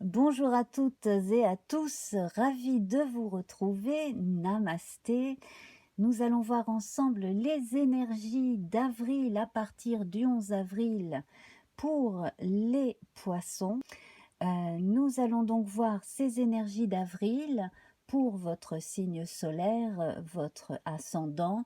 Bonjour à toutes et à tous, ravi de vous retrouver. Namasté. Nous allons voir ensemble les énergies d'avril à partir du 11 avril pour les poissons. Nous allons donc voir ces énergies d'avril pour votre signe solaire, votre ascendant,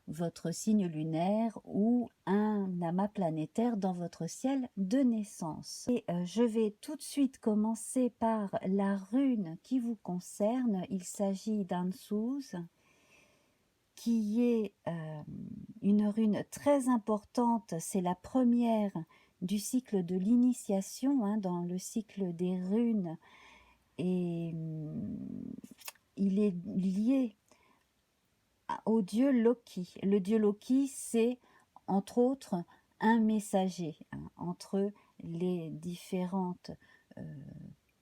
votre signe lunaire ou un amas planétaire dans votre ciel de naissance. Et je vais tout de suite commencer par la rune qui vous concerne. Il s'agit d'Ansuz, qui est une rune très importante. C'est la première du cycle de l'initiation, dans le cycle des runes, et il est lié au dieu Loki. Le dieu Loki, c'est entre autres un messager entre les différentes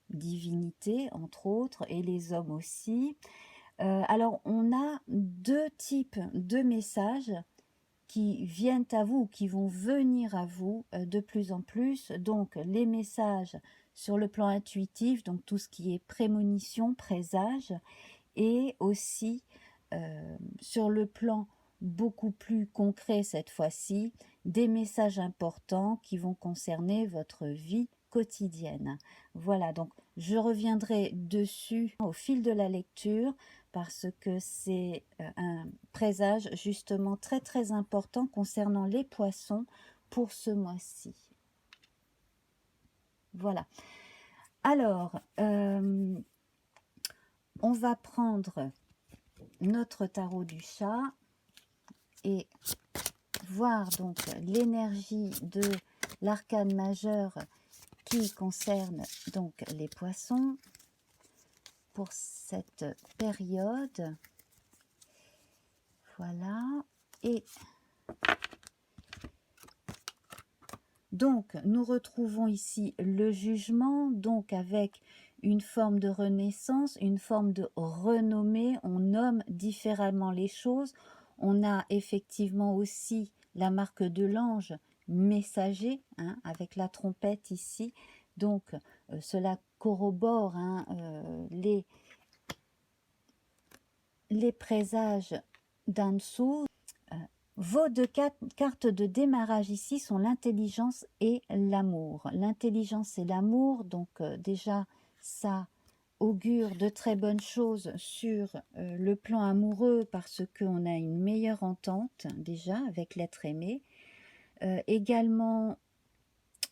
divinités, entre autres, et les hommes aussi. Alors, on a deux types de messages qui viennent à vous, qui vont venir à vous de plus en plus. Donc, les messages sur le plan intuitif, donc tout ce qui est prémonition, présage, et aussi sur le plan beaucoup plus concret cette fois-ci, des messages importants qui vont concerner votre vie quotidienne. Voilà, donc je reviendrai dessus au fil de la lecture parce que c'est un présage justement très très important concernant les poissons pour ce mois-ci. Voilà. Alors, on va prendre notre tarot du chat et voir donc l'énergie de l'arcane majeur qui concerne donc les poissons pour cette période. Voilà. Et donc nous retrouvons ici le jugement, donc avec une forme de renaissance, une forme de renommée. On nomme différemment les choses. On a effectivement aussi la marque de l'ange messager, avec la trompette ici. Donc cela corrobore les présages d'Ansu. Vos deux cartes de démarrage ici sont l'intelligence et l'amour. L'intelligence et l'amour, donc déjà ça augure de très bonnes choses sur le plan amoureux parce qu'on a une meilleure entente déjà avec l'être aimé. Également,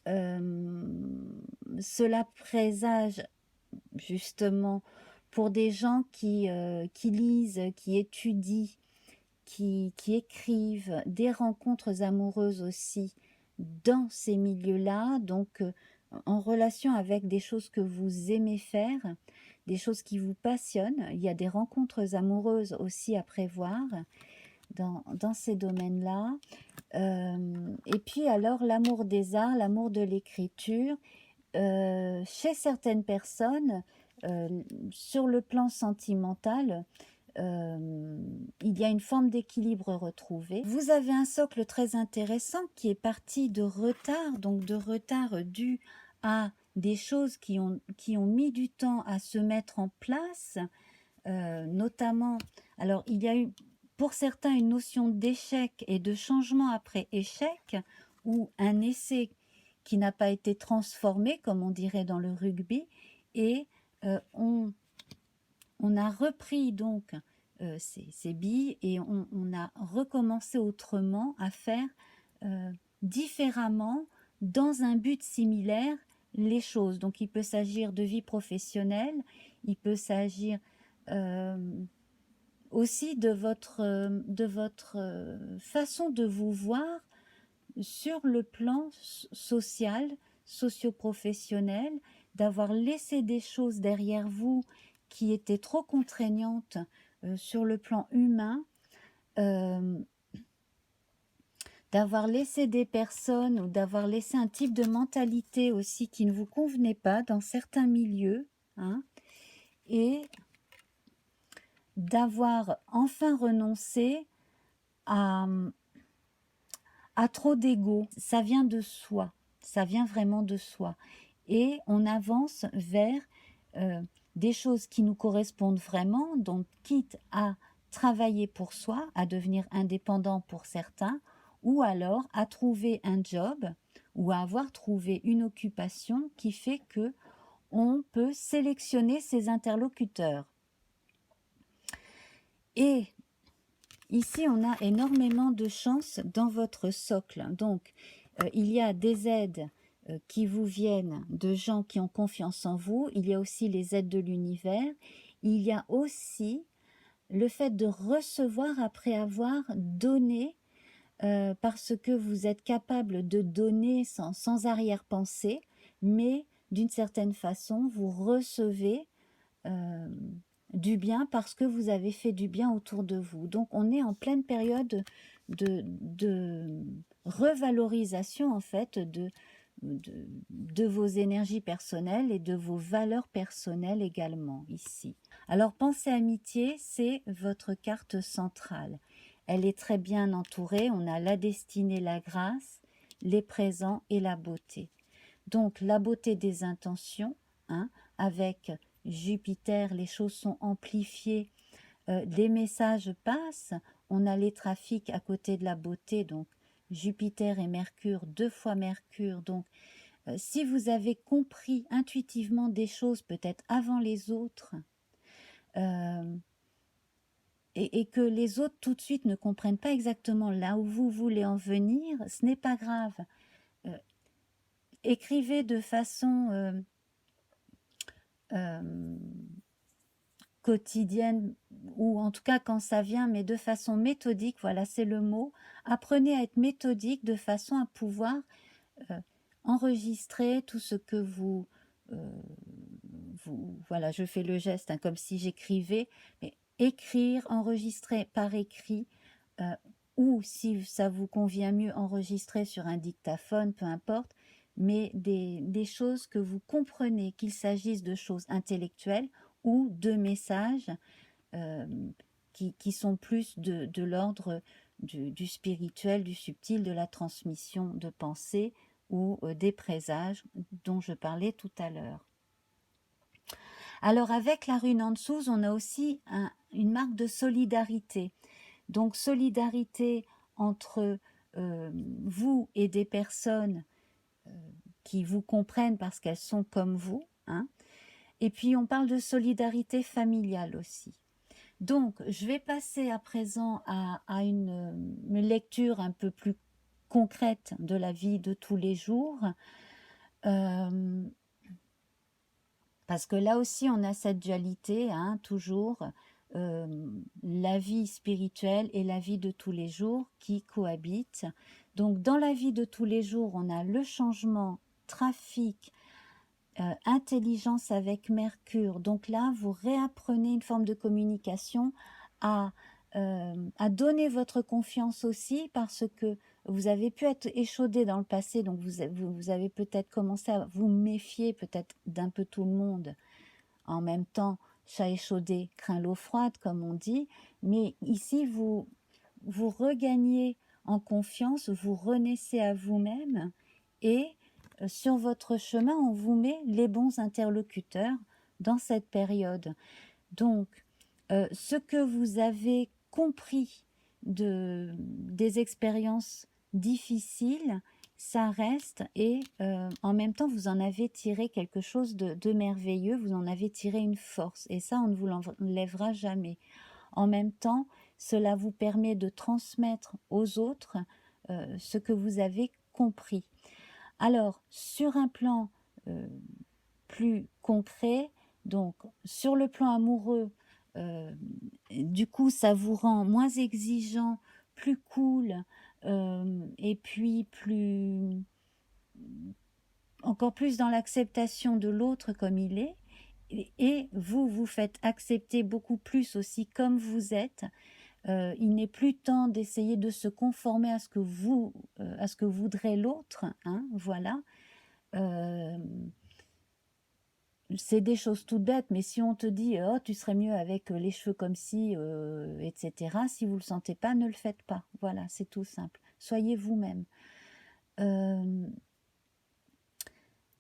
cela présage justement pour des gens qui lisent, qui étudient, qui écrivent, des rencontres amoureuses aussi dans ces milieux-là, donc en relation avec des choses que vous aimez faire, des choses qui vous passionnent. Il y a des rencontres amoureuses aussi à prévoir dans ces domaines-là. Et puis alors l'amour des arts, l'amour de l'écriture, chez certaines personnes, sur le plan sentimental, il y a une forme d'équilibre retrouvé. Vous avez un socle très intéressant qui est parti de retard, donc de retard dû à des choses qui ont mis du temps à se mettre en place, notamment, alors il y a eu pour certains une notion d'échec et de changement après échec, ou un essai qui n'a pas été transformé, comme on dirait dans le rugby, et on a repris donc ces billes et on a recommencé autrement à faire différemment dans un but similaire les choses. Donc il peut s'agir de vie professionnelle, il peut s'agir aussi de votre façon de vous voir sur le plan social, socio-professionnel, d'avoir laissé des choses derrière vous qui étaient trop contraignantes sur le plan humain, d'avoir laissé des personnes ou d'avoir laissé un type de mentalité aussi qui ne vous convenait pas dans certains milieux, et d'avoir enfin renoncé à trop d'ego. Ça vient de soi, ça vient vraiment de soi. et on avance vers des choses qui nous correspondent vraiment, donc quitte à travailler pour soi, à devenir indépendant pour certains, ou alors à trouver un job ou à avoir trouvé une occupation qui fait que on peut sélectionner ses interlocuteurs. Et ici, on a énormément de chance dans votre socle. Donc, il y a des aides qui vous viennent de gens qui ont confiance en vous. Il y a aussi les aides de l'univers. Il y a aussi le fait de recevoir après avoir donné, parce que vous êtes capable de donner sans arrière-pensée, mais d'une certaine façon, vous recevez euh, du bien parce que vous avez fait du bien autour de vous. Donc on est en pleine période de revalorisation en fait de vos énergies personnelles et de vos valeurs personnelles également ici. Alors pensée amitié, c'est votre carte centrale. Elle est très bien entourée, on a la destinée, la grâce, les présents et la beauté. Donc la beauté des intentions, hein, avec Jupiter, les choses sont amplifiées, des messages passent, on a les trafics à côté de la beauté, donc Jupiter et Mercure, 2 fois Mercure, donc si vous avez compris intuitivement des choses peut-être avant les autres, euh, et que les autres tout de suite ne comprennent pas exactement là où vous voulez en venir, ce n'est pas grave. Euh, Écrivez de façon quotidienne, ou en tout cas quand ça vient, mais de façon méthodique, voilà, c'est le mot. Apprenez à être méthodique de façon à pouvoir euh, enregistrer tout ce que voilà, je fais le geste, hein, comme si j'écrivais, mais écrire, enregistrer par écrit, euh, ou si ça vous convient mieux, enregistrer sur un dictaphone, peu importe, mais des choses que vous comprenez, qu'il s'agisse de choses intellectuelles ou de messages euh, qui sont plus de l'ordre du spirituel, du subtil, de la transmission de pensée ou des présages dont je parlais tout à l'heure. Alors avec la rune en dessous, on a aussi une marque de solidarité. Donc solidarité entre vous et des personnes qui vous comprennent parce qu'elles sont comme vous, hein. Et puis on parle de solidarité familiale aussi. Donc je vais passer à présent à une lecture un peu plus concrète de la vie de tous les jours. Parce que là aussi, on a cette dualité, hein, toujours, la vie spirituelle et la vie de tous les jours qui cohabitent. Donc, dans la vie de tous les jours, on a le changement, trafic, intelligence avec Mercure. Donc là, vous réapprenez une forme de communication à, à donner votre confiance aussi parce que vous avez pu être échaudé dans le passé, donc vous avez peut-être commencé à vous méfier peut-être d'un peu tout le monde. En même temps, chat échaudé craint l'eau froide, comme on dit, mais ici, vous regagnez en confiance, vous renaissez à vous-même et sur votre chemin, on vous met les bons interlocuteurs dans cette période. Donc, ce que vous avez compris des expériences difficiles, ça reste et en même temps, vous en avez tiré quelque chose de merveilleux, vous en avez tiré une force et ça, on ne vous l'enlèvera jamais. En même temps, cela vous permet de transmettre aux autres ce que vous avez compris. Alors, sur un plan euh, plus concret, donc sur le plan amoureux, du coup, ça vous rend moins exigeant, plus cool, et puis encore plus dans l'acceptation de l'autre comme il est. Et vous, vous faites accepter beaucoup plus aussi comme vous êtes. Il n'est plus temps d'essayer de se conformer à ce que voudrait l'autre, hein, voilà. Euh, c'est des choses toutes bêtes, mais si on te dit oh tu serais mieux avec les cheveux comme ci, etc. Si vous le sentez pas, ne le faites pas. Voilà, c'est tout simple. Soyez vous-même. Euh,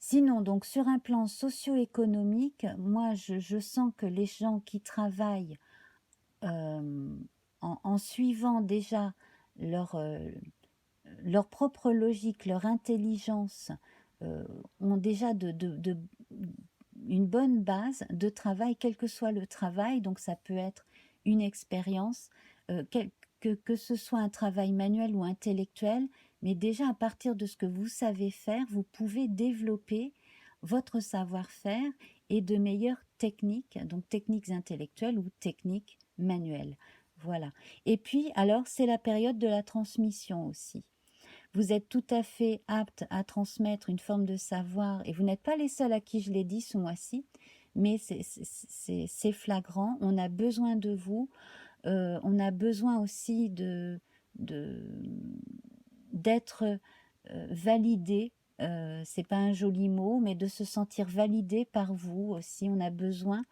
Sinon, donc sur un plan socio-économique, moi je sens que les gens qui travaillent en suivant déjà leur, leur propre logique, leur intelligence, ont déjà une bonne base de travail, quel que soit le travail. Donc ça peut être une expérience, que ce soit un travail manuel ou intellectuel, mais déjà à partir de ce que vous savez faire, vous pouvez développer votre savoir-faire et de meilleures techniques, donc techniques intellectuelles ou techniques manuelles. Voilà. Et puis, alors, c'est la période de la transmission aussi. Vous êtes tout à fait apte à transmettre une forme de savoir, et vous n'êtes pas les seuls à qui je l'ai dit ce mois-ci, mais c'est flagrant. On a besoin de vous. On a besoin aussi d'être validé. C'est pas un joli mot, mais de se sentir validé par vous aussi. On a besoin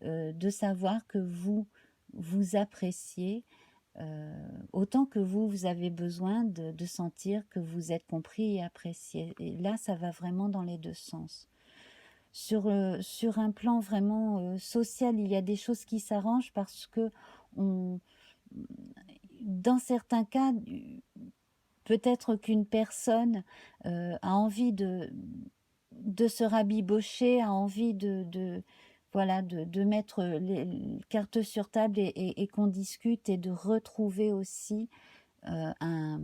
de savoir que vous appréciez, autant que vous avez besoin de sentir que vous êtes compris et apprécié. Et là, ça va vraiment dans les deux sens. Sur un plan vraiment social, il y a des choses qui s'arrangent parce que on, dans certains cas, peut-être qu'une personne a envie de se rabibocher, a envie voilà, de mettre les cartes sur table et qu'on discute et de retrouver aussi un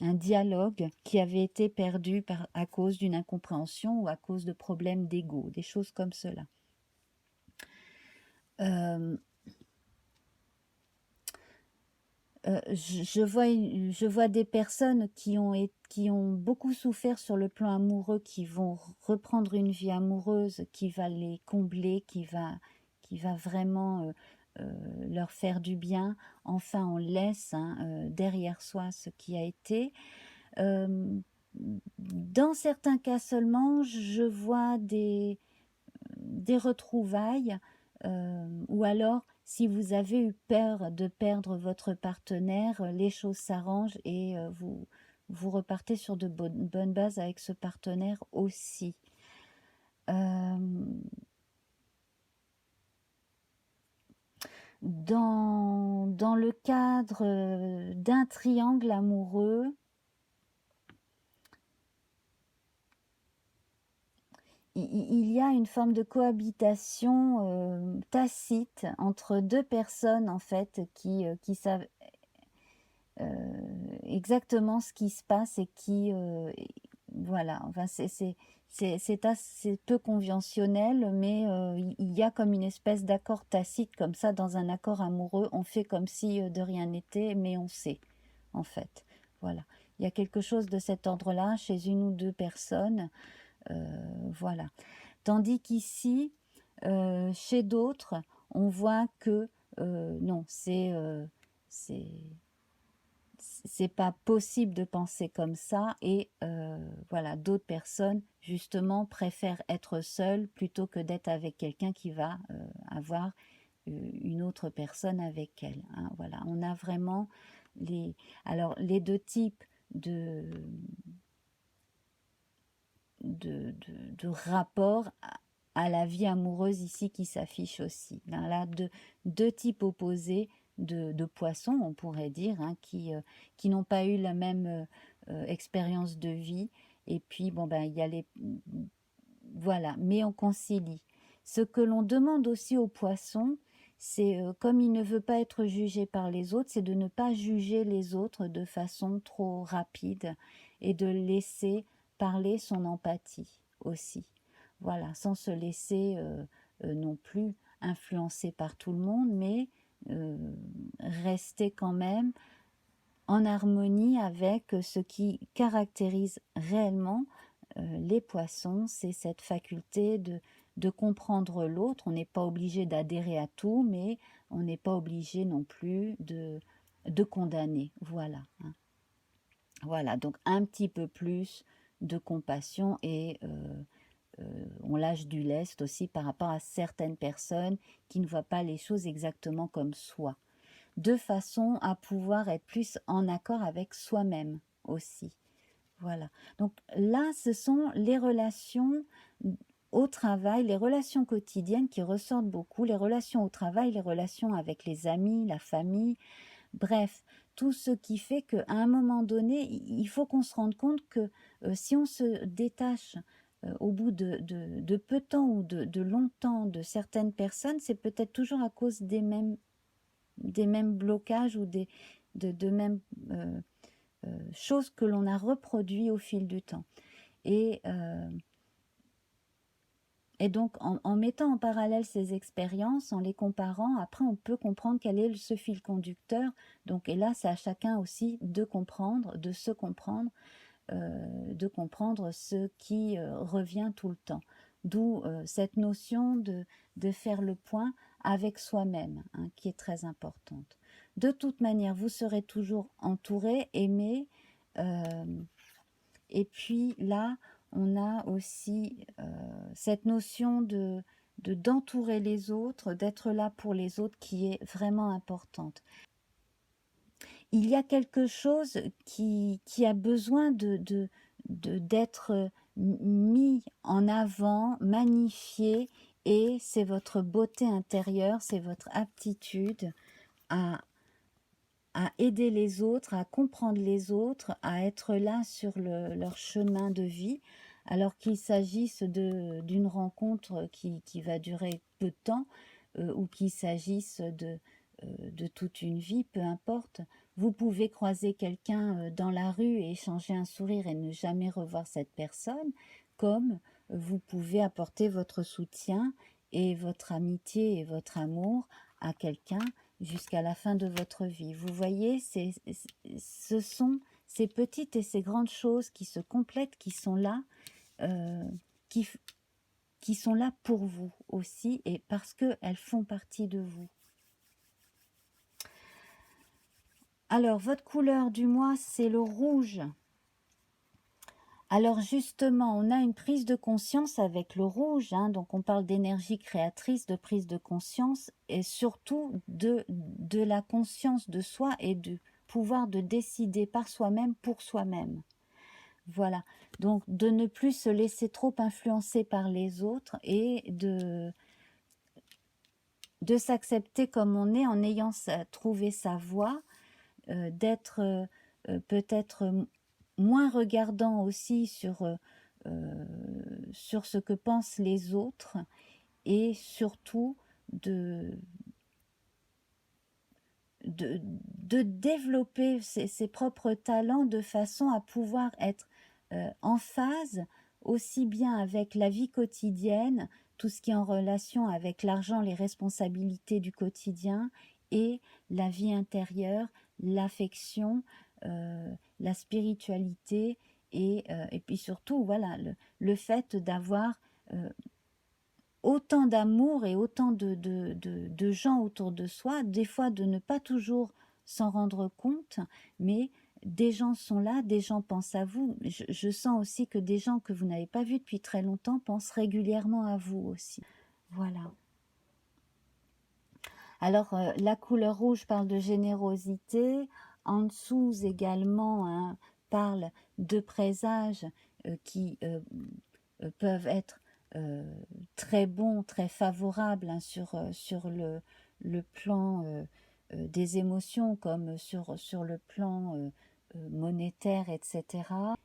dialogue qui avait été perdu à cause d'une incompréhension ou à cause de problèmes d'ego, des choses comme cela. Je vois des personnes qui ont beaucoup souffert sur le plan amoureux, qui vont reprendre une vie amoureuse qui va les combler, qui va vraiment leur faire du bien. Enfin, on laisse derrière soi ce qui a été. Dans certains cas seulement, je vois des retrouvailles, ou alors si vous avez eu peur de perdre votre partenaire, les choses s'arrangent et vous repartez sur de bonnes bases avec ce partenaire aussi. Dans le cadre d'un triangle amoureux, il y a une forme de cohabitation tacite entre deux personnes en fait qui savent exactement ce qui se passe et qui voilà, enfin c'est assez peu conventionnel, mais il y a comme une espèce d'accord tacite comme ça dans un accord amoureux. On fait comme si de rien n'était, mais on sait en fait. Voilà, il y a quelque chose de cet ordre-là chez une ou deux personnes. Voilà. Tandis qu'ici, chez d'autres, on voit que non, c'est pas possible de penser comme ça, et voilà, d'autres personnes justement préfèrent être seules plutôt que d'être avec quelqu'un qui va avoir une autre personne avec elle, hein. Voilà, on a vraiment les deux types de rapport à la vie amoureuse ici qui s'affiche aussi. Là, deux types opposés de poissons, on pourrait dire, hein, qui n'ont pas eu la même expérience de vie. Et puis, bon, ben, il y a voilà, mais on concilie. Ce que l'on demande aussi aux poissons, c'est, comme il ne veut pas être jugé par les autres, c'est de ne pas juger les autres de façon trop rapide et de laisser parler son empathie aussi. Voilà, sans se laisser non plus influencer par tout le monde, mais rester quand même en harmonie avec ce qui caractérise réellement les poissons, c'est cette faculté de comprendre l'autre. On n'est pas obligé d'adhérer à tout, mais on n'est pas obligé non plus de condamner. Voilà, hein. Voilà, donc un petit peu plus de compassion et on lâche du lest aussi par rapport à certaines personnes qui ne voient pas les choses exactement comme soi, de façon à pouvoir être plus en accord avec soi-même aussi. Voilà. Donc là, ce sont les relations au travail, les relations quotidiennes qui ressortent beaucoup, les relations au travail, les relations avec les amis, la famille, bref, tout ce qui fait qu'à un moment donné, il faut qu'on se rende compte que si on se détache au bout de peu de temps ou de longtemps de certaines personnes, c'est peut-être toujours à cause des mêmes blocages ou de mêmes choses que l'on a reproduits au fil du temps. Et, euh, et donc, en mettant en parallèle ces expériences, en les comparant, après, on peut comprendre quel est ce fil conducteur. Donc, et là, c'est à chacun aussi de comprendre, de comprendre ce qui revient tout le temps. D'où cette notion de faire le point avec soi-même, hein, qui est très importante. De toute manière, vous serez toujours entouré, aimé. euh, et puis là, on a aussi cette notion d'entourer les autres, d'être là pour les autres, qui est vraiment importante. Il y a quelque chose qui a besoin d'être mis en avant, magnifié, et c'est votre beauté intérieure, c'est votre aptitude à, à aider les autres, à comprendre les autres, à être là sur leur chemin de vie, alors qu'il s'agisse d'une rencontre qui va durer peu de temps, ou qu'il s'agisse de toute une vie, peu importe. Vous pouvez croiser quelqu'un dans la rue et échanger un sourire et ne jamais revoir cette personne, comme vous pouvez apporter votre soutien et votre amitié et votre amour à quelqu'un jusqu'à la fin de votre vie. Vous voyez, ce sont ces petites et ces grandes choses qui se complètent, qui sont là, euh, qui, qui sont là pour vous aussi, et parce qu'elles font partie de vous. Alors, votre couleur du mois, c'est le rouge. Alors justement, on a une prise de conscience avec le rouge, hein, donc on parle d'énergie créatrice, de prise de conscience, et surtout de la conscience de soi et du pouvoir de décider par soi-même pour soi-même. Voilà, donc de ne plus se laisser trop influencer par les autres et de s'accepter comme on est en ayant trouvé sa voie, d'être peut-être moins regardant aussi sur ce que pensent les autres, et surtout de, de développer ses propres talents de façon à pouvoir être en phase aussi bien avec la vie quotidienne, tout ce qui est en relation avec l'argent, les responsabilités du quotidien, et la vie intérieure, l'affection, la spiritualité, et puis surtout, voilà, le fait d'avoir autant d'amour et autant de gens autour de soi, des fois de ne pas toujours s'en rendre compte, mais des gens sont là, des gens pensent à vous. Je sens aussi que des gens que vous n'avez pas vus depuis très longtemps pensent régulièrement à vous aussi. Voilà. Alors, la couleur rouge parle de générosité. En dessous également, hein, parle de présages qui peuvent être très bons, très favorables, hein, sur le plan des émotions, comme sur le plan monétaire, etc.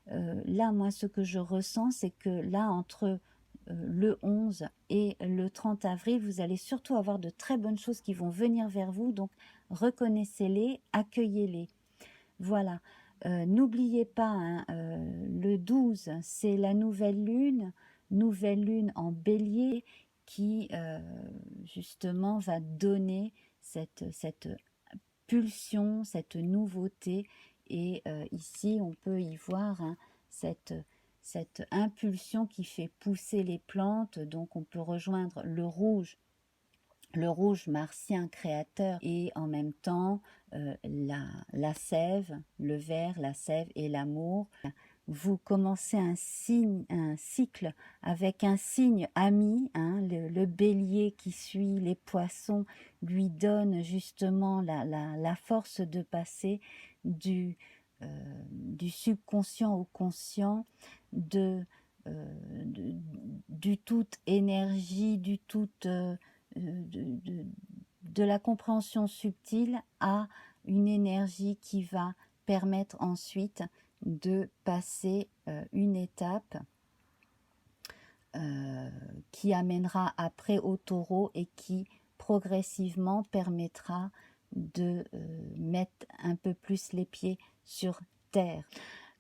Là, moi, ce que je ressens, c'est que là, entre le 11 et le 30 avril, vous allez surtout avoir de très bonnes choses qui vont venir vers vous, donc reconnaissez-les, accueillez-les. Voilà. N'oubliez pas, hein, le 12, c'est la nouvelle lune en bélier, qui justement va donner cette pulsion, cette nouveauté. Et ici, on peut y voir, hein, cette impulsion qui fait pousser les plantes. Donc on peut rejoindre le rouge martien créateur, et en même temps la sève, le vert, la sève et l'amour. Vous commencez un cycle avec un signe ami, hein, le bélier qui suit les poissons lui donne justement la force de passer du du subconscient au conscient, de, du toute énergie, du toute, de la compréhension subtile à une énergie qui va permettre ensuite de passer une étape qui amènera après au taureau et qui progressivement permettra de mettre un peu plus les pieds sur terre.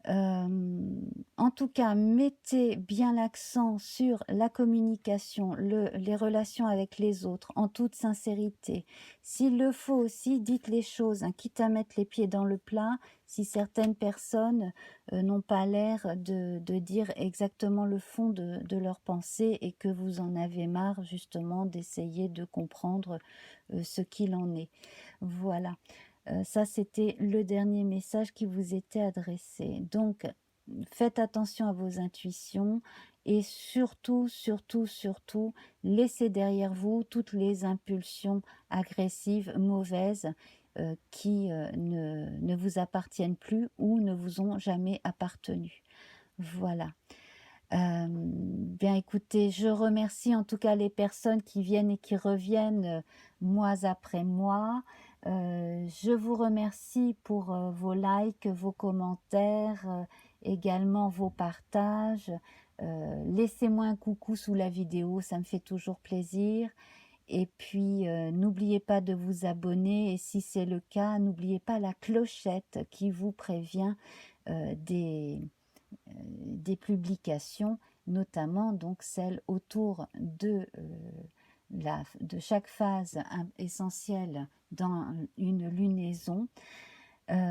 En tout cas, mettez bien l'accent sur la communication, les relations avec les autres, en toute sincérité. S'il le faut aussi, dites les choses, hein, quitte à mettre les pieds dans le plat, si certaines personnes n'ont pas l'air de dire exactement le fond de leur pensée et que vous en avez marre justement d'essayer de comprendre ce qu'il en est. Voilà. Ça, c'était le dernier message qui vous était adressé. Donc, faites attention à vos intuitions et surtout, surtout, surtout, laissez derrière vous toutes les impulsions agressives, mauvaises, qui ne vous appartiennent plus ou ne vous ont jamais appartenu. Voilà. Bien écoutez, je remercie en tout cas les personnes qui viennent et qui reviennent mois après mois. Je vous remercie pour vos likes, vos commentaires, également vos partages. Laissez-moi un coucou sous la vidéo, ça me fait toujours plaisir. Et puis, n'oubliez pas de vous abonner et si c'est le cas, n'oubliez pas la clochette qui vous prévient des publications, notamment donc celles autour de chaque phase essentielle dans une lunaison.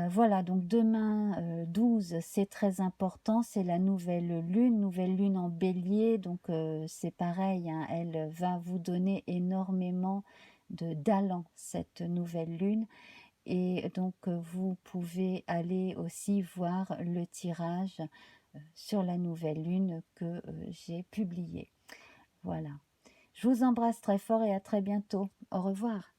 Voilà, donc demain 12, c'est très important, c'est la nouvelle lune en bélier, donc c'est pareil, hein, elle va vous donner énormément d'allant, cette nouvelle lune. Et donc, vous pouvez aller aussi voir le tirage sur la nouvelle lune que j'ai publié. Voilà. Je vous embrasse très fort et à très bientôt. Au revoir.